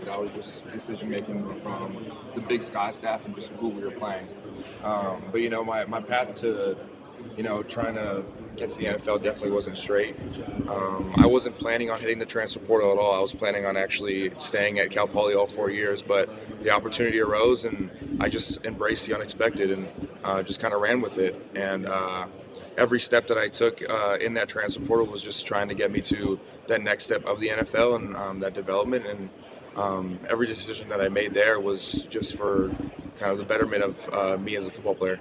That was just decision making from the Big Sky staff and just who we were playing. But my path to trying to get to the NFL definitely wasn't straight. I wasn't planning on hitting the transfer portal at all. I was planning on actually staying at Cal Poly all 4 years, but the opportunity arose, and I just embraced the unexpected and just kind of ran with it. And every step that I took in that transfer portal was just trying to get me to that next step of the NFL and that development. And every decision that I made there was just for kind of the betterment of me as a football player.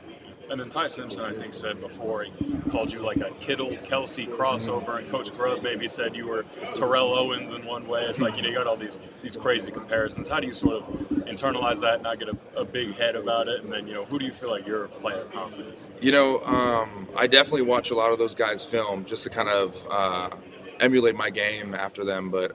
And then Ty Simpson, I think, said before, he called you like a Kittle-Kelsey crossover, and Coach Grubb maybe said you were Terrell Owens in one way. It's like, you got all these crazy comparisons. How do you sort of internalize that and not get a big head about it? And then, who do you feel like your player confidence? I definitely watch a lot of those guys' film just to kind of emulate my game after them, but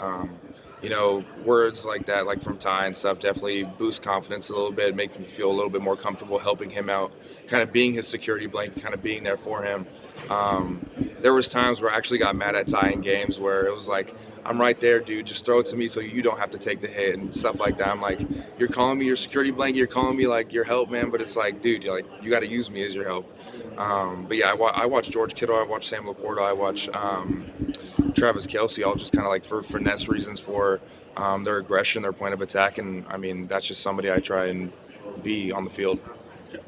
words like that, like from Ty and stuff, definitely boost confidence a little bit, make me feel a little bit more comfortable helping him out, kind of being his security blanket, kind of being there for him. There was times where I actually got mad at Ty in games where it was like, I'm right there, dude, just throw it to me so you don't have to take the hit and stuff like that. I'm like, you're calling me your security blanket, you're calling me like your help, man, but it's like, dude, you got to use me as your help. But yeah, I watch George Kittle, I watch Sam Laporta, I watch Travis Kelce, all just kind of like for finesse reasons for their aggression, their point of attack, and I mean that's just somebody I try and be on the field.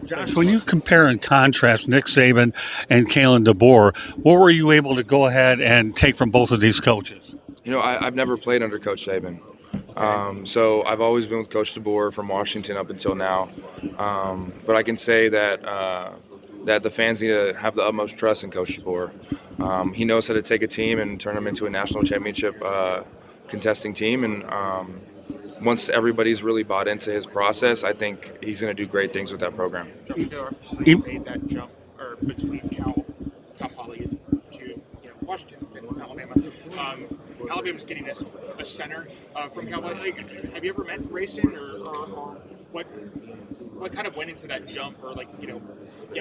Josh, when you compare and contrast Nick Saban and Kalen DeBoer, what were you able to go ahead and take from both of these coaches? I've never played under Coach Saban. So I've always been with Coach DeBoer from Washington up until now. But I can say that the fans need to have the utmost trust in Coach DeBoer. He knows how to take a team and turn them into a national championship contesting team. And once everybody's really bought into his process, I think he's going to do great things with that program. Obviously made that jump between Cal Poly to Washington and Alabama. Alabama's getting a center from Cal Poly. Have you ever met Grayson or what kind of went into that jump or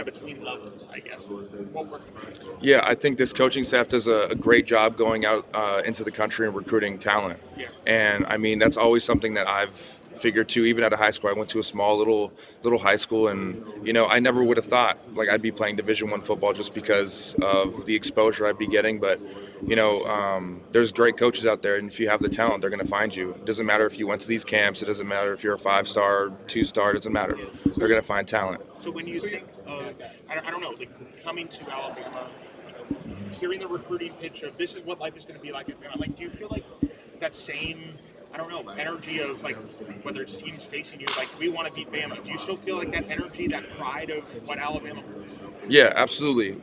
between levels, I guess? What worked for you? Yeah, I think this coaching staff does a great job going out into the country and recruiting talent. Yeah. And I mean, that's always something that I've figured too. Even out of high school, I went to a small little high school, and I never would have thought like I'd be playing Division I football just because of the exposure I'd be getting. But there's great coaches out there, and if you have the talent, they're going to find you. It doesn't matter if you went to these camps. It doesn't matter if you're a 5-star, 2-star. It doesn't matter. They're going to find talent. So when you think of, I don't know, like coming to Alabama, hearing the recruiting pitch of this is what life is going to be like, do you feel like that same, energy of like whether it's teams facing you, like we want to beat Bama? Do you still feel like that energy, that pride of what Alabama? Yeah, absolutely.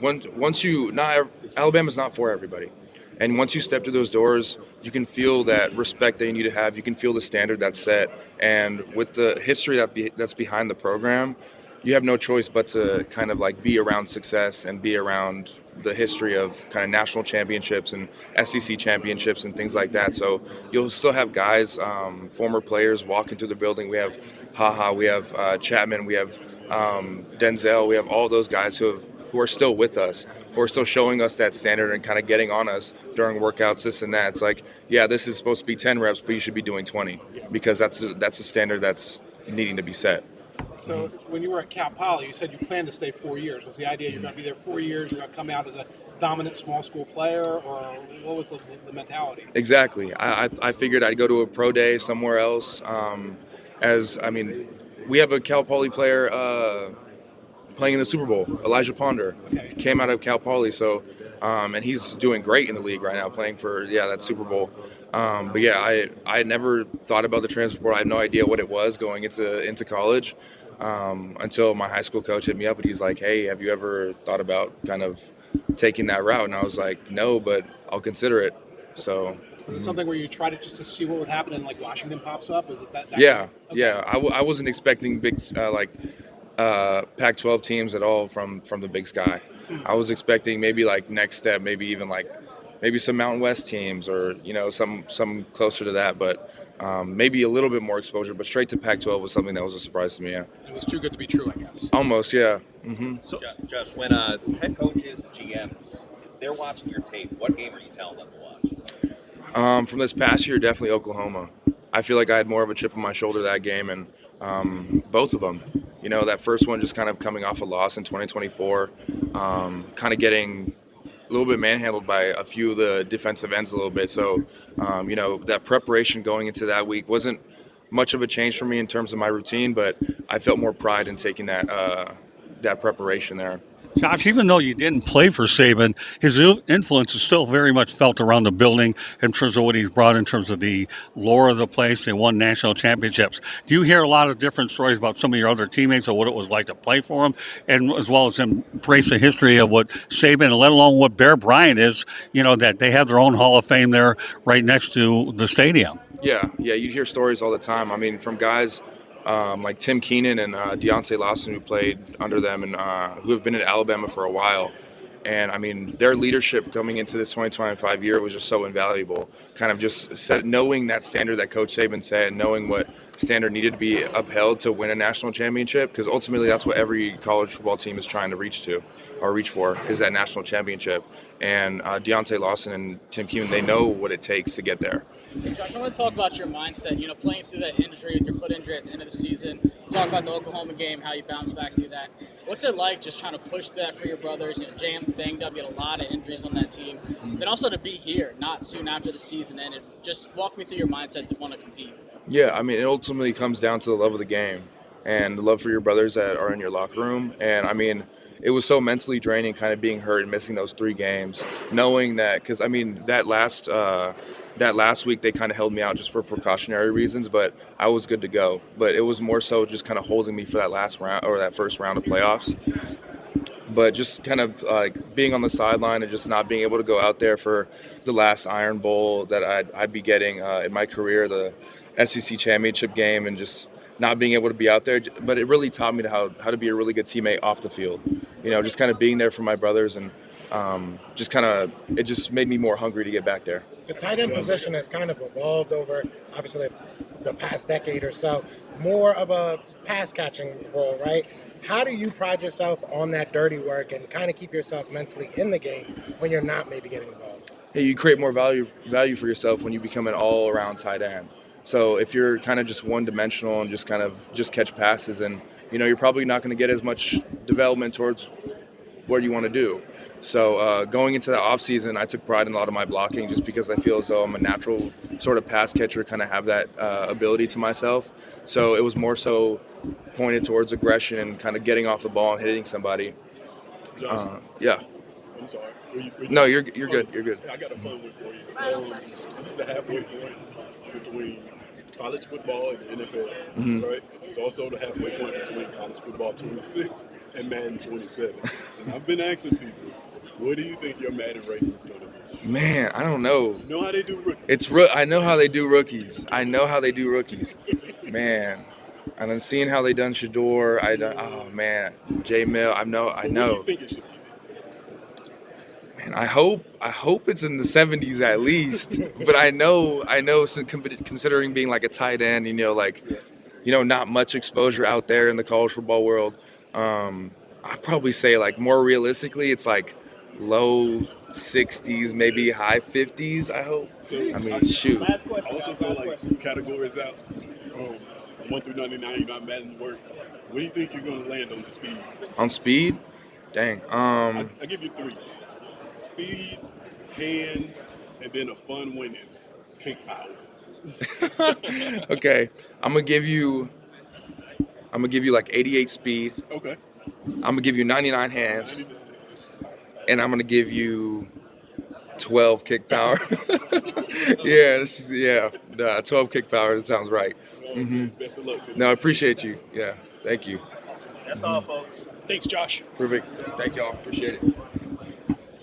Alabama's not for everybody. And once you step through those doors, you can feel that respect that you need to have. You can feel the standard that's set. And with the history that's behind the program, you have no choice but to kind of like be around success and be around the history of kind of national championships and SEC championships and things like that. So you'll still have guys, former players walking through the building. We have we have Chapman, we have Denzel, we have all those guys who are still with us, who are still showing us that standard and kind of getting on us during workouts, this and that. It's like, yeah, this is supposed to be 10 reps, but you should be doing 20 because that's a standard that's needing to be set. So when you were at Cal Poly, you said you planned to stay 4 years. Was the idea you're going to be there 4 years, you're going to come out as a dominant small school player, or what was the mentality? Exactly. I figured I'd go to a pro day somewhere else. We have a Cal Poly player playing in the Super Bowl, Elijah Ponder. Okay. He came out of Cal Poly, so and he's doing great in the league right now, playing for that Super Bowl. But yeah, I never thought about the transfer portal. I had no idea what it was going into college until my high school coach hit me up and he's like, "Hey, have you ever thought about kind of taking that route?" And I was like, "No, but I'll consider it." So. Was it something where you tried it just to see what would happen and like Washington pops up? Is it that Yeah, okay. yeah. I wasn't expecting big Pac-12 teams at all from the Big Sky. I was expecting maybe like next step, maybe even like maybe some Mountain West teams or some closer to that, but maybe a little bit more exposure. But straight to Pac-12 was something that was a surprise to me. Yeah. It was too good to be true, I guess. Almost, yeah. Mm-hmm. So, Josh, when head coaches, GMs, they're watching your tape, what game are you telling them to watch? From this past year, definitely Oklahoma. I feel like I had more of a chip on my shoulder that game, and both of them. You know, that first one just kind of coming off a loss in 2024, kind of getting a little bit manhandled by a few of the defensive ends a little bit. So, you know, that preparation going into that week wasn't much of a change for me in terms of my routine, but I felt more pride in taking that preparation there. Josh, even though you didn't play for Saban, his influence is still very much felt around the building in terms of what he's brought in terms of the lore of the place. They won national championships. Do you hear a lot of different stories about some of your other teammates or what it was like to play for him, and as well as embrace the history of what Saban, let alone what Bear Bryant is, you know, that they have their own Hall of Fame there right next to the stadium? Yeah, you'd hear stories all the time. I mean, from guys like Tim Keenan and Deontay Lawson, who played under them and who have been at Alabama for a while. And I mean, their leadership coming into this 2025 year was just so invaluable. Kind of just knowing that standard that Coach Saban said, knowing what standard needed to be upheld to win a national championship, because ultimately that's what every college football team is trying to reach for, is that national championship. And Deontay Lawson and Tim Keenan, they know what it takes to get there. Hey Josh, I want to talk about your mindset. You know, playing through that injury with your foot injury at the end of the season. Talk about the Oklahoma game, how you bounced back through that. What's it like just trying to push that for your brothers? You know, JM's banged up. You had a lot of injuries on that team. Then also to be here, not soon after the season ended. Just walk me through your mindset to want to compete. Yeah, I mean, it ultimately comes down to the love of the game and the love for your brothers that are in your locker room. And I mean, it was so mentally draining, kind of being hurt and missing those 3 games, knowing that, because I mean, that last week they kind of held me out just for precautionary reasons, but I was good to go. But it was more so just kind of holding me for that last round or that first round of playoffs. But just kind of like being on the sideline and just not being able to go out there for the last Iron Bowl that I'd be getting in my career, the SEC championship game, and just not being able to be out there. But it really taught me how to be a really good teammate off the field. You know, just kind of being there for my brothers, and it just made me more hungry to get back there. The tight end position has kind of evolved over, obviously, the past decade or so. More of a pass catching role, right? How do you pride yourself on that dirty work and kind of keep yourself mentally in the game when you're not maybe getting involved? Hey, you create more value for yourself when you become an all-around tight end. So if you're kind of just one-dimensional and just catch passes, and you know, you're probably not going to get as much development towards what you want to do. So going into that offseason, I took pride in a lot of my blocking just because I feel as though I'm a natural sort of pass catcher, kind of have that ability to myself. So it was more so pointed towards aggression and kind of getting off the ball and hitting somebody. Yeah. I'm sorry. No, you're good. You're good. I got a fun one for you. This is the halfway point between college football and the NFL, right? It's also the halfway point between college football 26 and Madden 27. And I've been asking people, what do you think your Madden rating is going to be? Man, I don't know. You know how they do rookies? I know how they do rookies. Man, and then seeing how they done Shador, oh man, J Mill. I know. What do you think it should be? Man, I hope it's in the 70s at least. But I know, considering being like a tight end, not much exposure out there in the college football world. I'd probably say like more realistically, it's like low 60s, maybe high 50s. I hope. So, shoot. I also throw like categories out. 1 through 99, you know, Madden works. What do you think you're going to land on speed? On speed? Dang. I give you 3. Speed, hands, and then a fun one is kick power. Okay. I'm gonna give you like 88 speed. Okay. I'm gonna give you 99 hands. And I'm gonna give you 12 kick power. 12 kick power. That sounds right. Best of luck to you. No, I appreciate you. Yeah, thank you. That's all, folks. Thanks, Josh. Perfect. Thank y'all. Appreciate it.